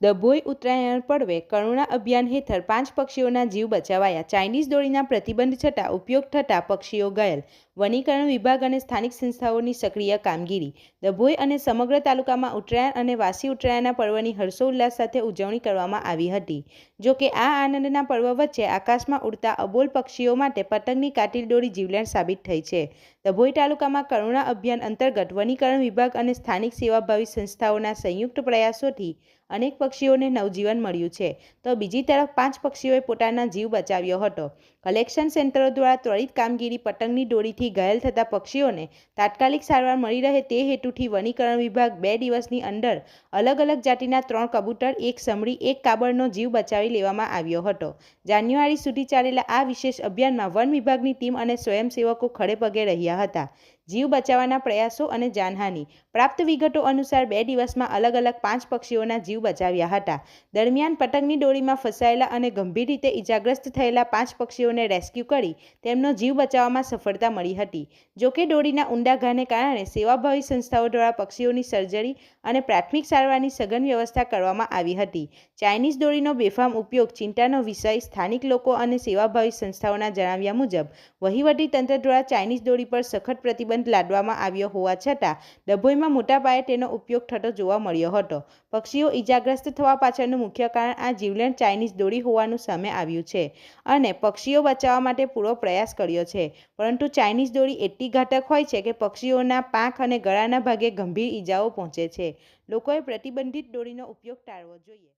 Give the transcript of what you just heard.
ડભોઈ ઉત્તરાયણ પર્વે કરુણા અભિયાન હેઠળ 5 પક્ષીઓના જીવ બચાવાયા। ચાઇનીઝ દોરીના પ્રતિબંધ છતાં ઉપયોગ થતાં પક્ષીઓ ઘાયલ। વનીકરણ વિભાગ અને સ્થાનિક સંસ્થાઓની સક્રિય કામગીરી। ડભોઈ અને સમગ્ર તાલુકામાં ઉત્તરાયણ અને વાસી ઉત્તરાયણના પર્વની હર્ષોલ્લાસ સાથે ઉજવણી કરવામાં આવી હતી। જો કે આ આનંદના પર્વ વચ્ચે આકાશમાં ઉડતા અબોલ પક્ષીઓ માટે પતંગની કાતિલ દોરી જીવલેણ સાબિત થઈ છે। ડભોઈ તાલુકામાં કરુણા અભિયાન અંતર્ગત વનીકરણ વિભાગ અને સ્થાનિક સેવાભાવી સંસ્થાઓના સંયુક્ત પ્રયાસોથી અનેક પક્ષીઓને નવજીવન મળ્યું છે, તો બીજી તરફ 5 પક્ષીઓએ પોતાના જીવ બચાવ્યો હતો। કલેક્શન સેન્ટરો દ્વારા ત્વરિત કામગીરી પતંગની દોરીથી ઘાયલ થતા પક્ષીઓને તાત્કાલિક સારવાર મળી રહે તે હેતુથી વનીકરણ વિભાગ 2 દિવસની અંદર અલગ અલગ જાતિના 3 કબૂતર, 1 સમડી, 1 કાબરનો જીવ બચાવી લેવામાં આવ્યો હતો। જાન્યુઆરી સુધી ચાલેલા આ વિશેષ અભિયાનમાં વન વિભાગની ટીમ અને સ્વયંસેવકો ખડે પગે રહ્યા હતા। જીવ બચાવવાના પ્રયાસો અને જાનહાનિ। પ્રાપ્ત વિગતો અનુસાર 2 દિવસમાં અલગ અલગ 5 પક્ષીઓના જીવ બચાવ્યા હતા। દરમિયાન પતંગની દોરીમાં ફસાયેલા અને ગંભીર રીતે ઇજાગ્રસ્ત થયેલા 5 પક્ષીઓને રેસ્ક્યુ કરી તેમનો જીવ બચાવવામાં સફળતા મળી હતી। જોકે દોરીના ઊંડા ઘાને કારણે સેવાભાવી સંસ્થાઓ દ્વારા પક્ષીઓની સર્જરી અને પ્રાથમિક સારવારની સઘન વ્યવસ્થા કરવામાં આવી હતી। ચાઇનીઝ દોરીનો બેફામ ઉપયોગ ચિંતાનો વિષય। સ્થાનિક લોકો અને સેવાભાવી સંસ્થાઓના જણાવ્યા મુજબ વહીવટી તંત્ર દ્વારા ચાઇનીઝ દોરી પર સખત પ્રતિબંધ લાદવામાં આવ્યો હોવા છતાં ડભોઈમાં મોટા પાયે તેનો ઉપયોગ થતો જોવા મળ્યો હતો। પક્ષીઓ ઇજાગ્રસ્ત થવા પાછળનું મુખ્ય કારણ આ જીવલેણ ચાઇનીઝ દોરી હોવાનું સામે આવ્યું છે અને પક્ષીઓ બચાવવા માટે પૂરો પ્રયાસ કર્યો છે, પરંતુ ચાઇનીઝ દોરી એટલી ઘાતક હોય છે કે પક્ષીઓના પાંખ અને ગળાના ભાગે ગંભીર ઇજાઓ પહોંચે છે। લોકોએ પ્રતિબંધિત દોરીનો ઉપયોગ ટાળવો જોઈએ।